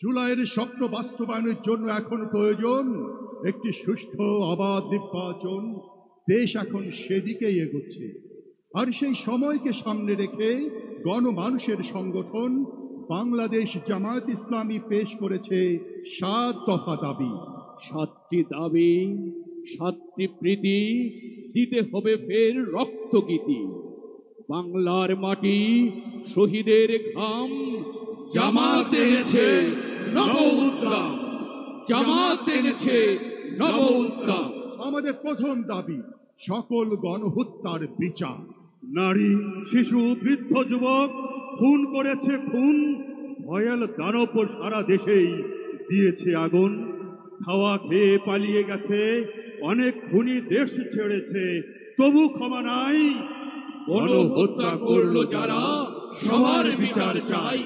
জুলাইয়ের স্বপ্ন বাস্তবায়নের জন্য এখন প্রয়োজন একটি সুষ্ঠু অবাধ নির্বাচন। দেশ এখন সেদিকেই এগোচ্ছে। আর সেই সময়কে সামনে রেখে গণমানুষের সংগঠন বাংলাদেশ জামায়াত ইসলামী পেশ করেছে 7 দফা দাবি। 7টি দাবি, 7টি প্রীতি, দিতে হবে ফের রক্তগীতি। বাংলার মাটি, শহীদের ঘাম, জামাত এনেছে নব উদ্যম, জামাত এনেছে নব উদ্যম। আমাদের প্রথম দাবি সকল গণহত্যার বিচার। নারী, শিশু, বৃদ্ধ, যুবক খুন করেছে খুন, ভয়াল দানব সারা দেশেই দিয়েছে আগুন। খাওয়া খেয়ে পালিয়ে গেছে, অনেক খুনি দেশ ছেড়েছে, তবু ক্ষমা নাই। গণহত্যা করলো যারা সবার বিচার চাই,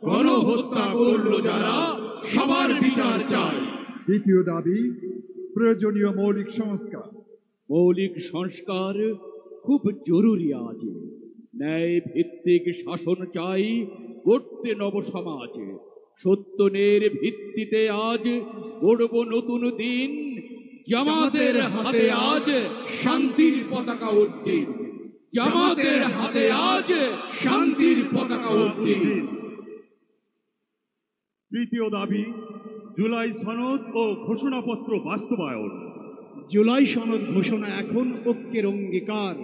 গণহত্যা করলো যারা সবার বিচার চাই। দ্বিতীয় দাবি প্রয়োজনীয় মৌলিক সংস্কার। মৌলিক সংস্কার খুব জরুরি আজ। ন্যায় ভিত্তিক শাসন চাই গড়তে নব সমাজে। সত্যনের ভিত্তিতে আজ গড়ব নতুন দিন। জামাতের হাতে আজ শান্তির পতাকা উড্ডীন, জামাতের হাতে আজ শান্তির পতাকা উড্ডীন। তৃতীয় দাবি জুলাই সনদ ও ঘোষণাপত্র বাস্তবায়ন। জুলাই সনদ ঘোষণা এখন ঐক্যের অঙ্গীকার।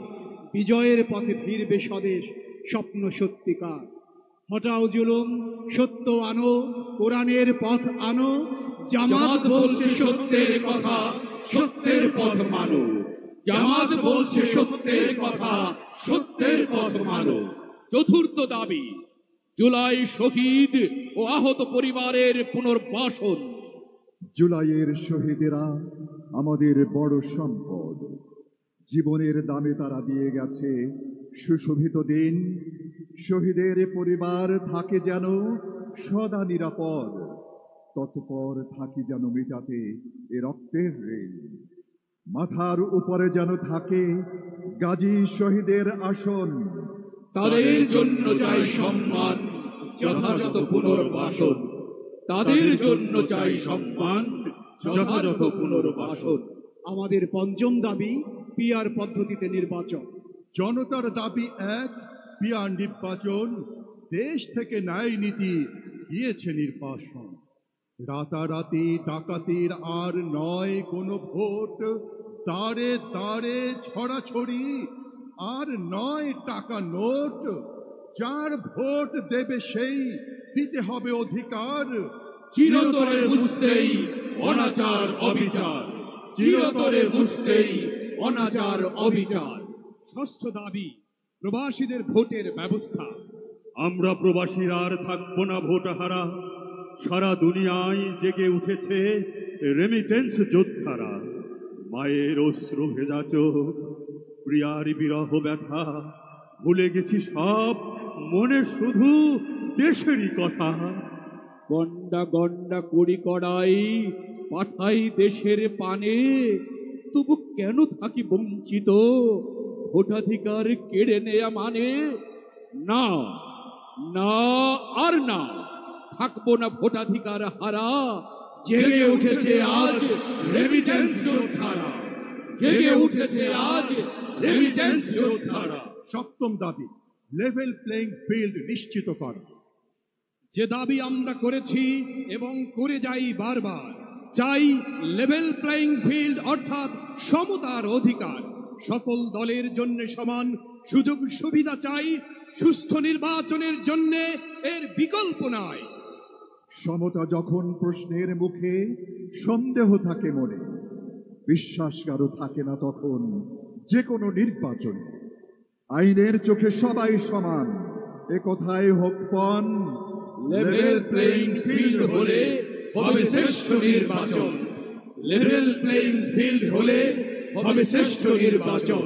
বিজয়ের পথে ফিরবে স্বদেশ, স্বপ্ন সত্যিকার। হটাও জুলুম, সত্য আনো, কোরআনের পথ আনো। জামাত বলছে সত্যের কথা, সত্যের পথ মানো। জামাত বলছে সত্যের কথা, সত্যের পথ মানো। চতুর্থ দাবি জুলাই শহীদ ও আহত পরিবারের পুনর্বাসন। জুলাইয়ের শহীদেরা আমাদের বড় সম্পদ। জীবনের দামে তারা দিয়ে গেছে সুশোভিত দিন। শহীদের পরিবার থাকে যেন সদা নিরাপদ, তৎপর থাকি যেন মেটাতে এ রক্তের ঋণ। মাথার উপরে যেন থাকে গাজী শহীদের আসন। তাদের জন্য চাই সম্মান, যথাযথ পুনর্বাসন। তাদের জন্য চাই সম্মান, যথাযথ পুনর্বাসন। আমাদের পঞ্চম দাবি পিআর পদ্ধতিতে নির্বাচন। জনতার দাবি এক, পিআর নির্বাচন। দেশ থেকে ন্যায় নীতি দিয়েছে নির্বাসন। রাতারাতি ডাকাতির আর নয় কোনো ভোট। দাঁড়ে দাঁড়ে ছড়াছড়ি আর নয় টাকা নোট। যার ভোট দেবে সেই দিতে হবে অধিকার। চিরতরে বুঝতেই অনাচার অবিচার, চিরতরে বুঝতেই অনাচার অবিচার। ষষ্ঠ দাবি প্রবাসীদের ভোটের ব্যবস্থা। আমরা প্রবাসীরা আর থাকবো না ভোটহারা। সারা দুনিয়ায় জেগে উঠেছে রেমিটেন্স যোদ্ধারা। মায়ের অশ্রু ভেজা চোখ, প্রিয়ার বিরহ ব্যথা, ভুলে গেছি সব, মনে শুধু দেশেরই কথা। গন্ডা গন্ডা কড়ি কড়াই পাঠাই দেশের পানে, তবু কেন থাকি বঞ্চিত ভোটাধিকার কেড়ে নেয়া মানে? না, না আর না, থাকবো না ভোটাধিকার হারা। জেগে উঠেছে আজ রেমিটেন্স যোদ্ধারা, জেগে উঠেছে আজ রেমিটেন্স যোদ্ধারা। সপ্তম দাবি লেভেল প্লেইং ফিল্ড নিশ্চিত করা। যে দাবি আমরা করেছি এবং করে যাই বারবার, চাই লেভেল প্লেইং ফিল্ড অর্থাৎ সমতার অধিকার। সকল দলের জন্য সমান সুযোগ সুবিধা চাই। সুষ্ঠু নির্বাচনের জন্য এর বিকল্প নাই। সমতা যখন প্রশ্নের মুখে, সন্দেহ থাকে মনে, বিশ্বাস কারো থাকে না তখন যে কোনো নির্বাচনে। আইনের চোখে সবাই সমান, এ কথায় হোক পণ। লেভেল প্লেইং ফিল্ড হলে হবে শ্রেষ্ঠ নির্বাচন, লেভেল প্লেইং ফিল্ড হলে হবে শ্রেষ্ঠ নির্বাচন।